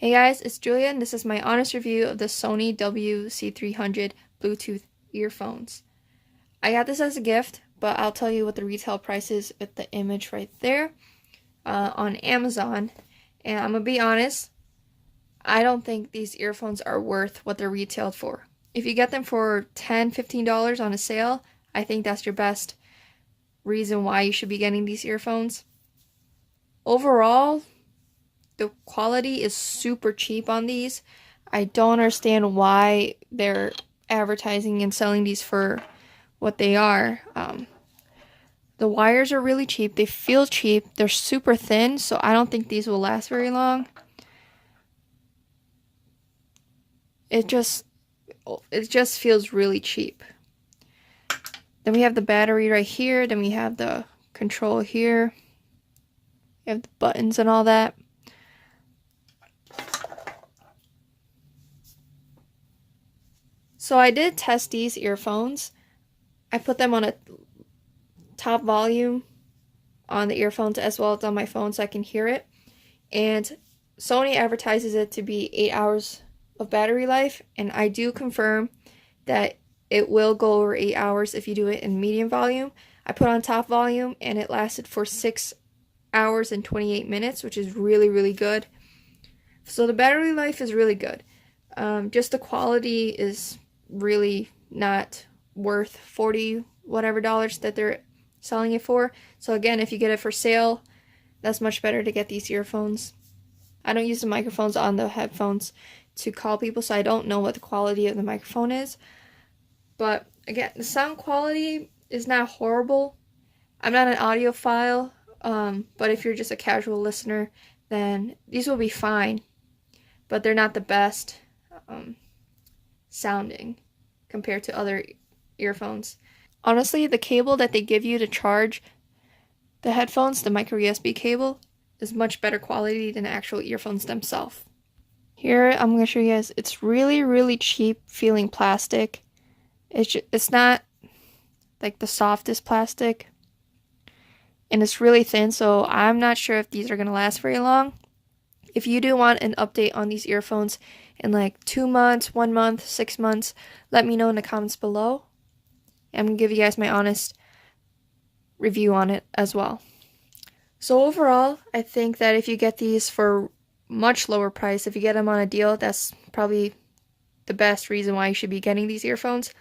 Hey guys, it's Julia and this is my honest review of the Sony WI-C300 Bluetooth earphones. I got this as a gift, but I'll tell you what the retail price is with the image right there on Amazon. And I'm gonna be honest, I don't think these earphones are worth what they're retailed for. If you get them for $10, $15 on a sale, I think that's your best reason why you should be getting these earphones. Overall, the quality is super cheap on these. I don't understand why they're advertising and selling these for what they are. The wires are really cheap. They feel cheap. They're super thin, so I don't think these will last very long. It just feels really cheap. Then we have the battery right here. Then we have the control here. We have the buttons and all that. So I did test these earphones. I put them on a top volume on the earphones as well as on my phone so I can hear it. And Sony advertises it to be 8 hours of battery life, and I do confirm that it will go over 8 hours if you do it in medium volume. I put on top volume and it lasted for 6 hours and 28 minutes, which is really good. So the battery life is really good. Just the quality is really not worth 40 whatever dollars that they're selling it for. So again, if you get it for sale, that's much better to get these earphones. I don't use the microphones on the headphones to call people, so I don't know what the quality of the microphone is. But again, the sound quality is not horrible. I'm not an audiophile, but if you're just a casual listener, then these will be fine. But they're not the best sounding compared to other earphones. Honestly, the cable that they give you to charge the headphones, the micro USB cable, is much better quality than the actual earphones themselves. Here, I'm going to show you guys, it's really cheap feeling plastic. It's not like the softest plastic, and it's really thin, so I'm not sure if these are going to last very long. If you do want an update on these earphones in like 2 months, 1 month, 6 months, let me know in the comments below. I'm going to give you guys my honest review on it as well. So overall, I think that if you get these for much lower price, if you get them on a deal, that's probably the best reason why you should be getting these earphones.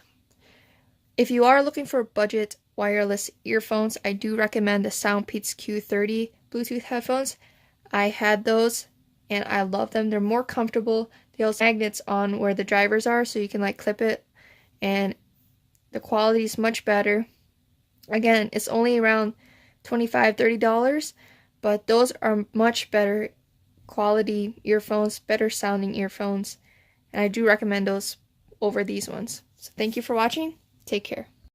If you are looking for budget wireless earphones, I do recommend the Soundpeats Q30 Bluetooth headphones. I had those and I love them. They're more comfortable. They also have magnets on where the drivers are, so you can like clip it, and the quality is much better. Again, it's only around $25, $30, but those are much better quality earphones, better sounding earphones, and I do recommend those over these ones. So thank you for watching. Take care.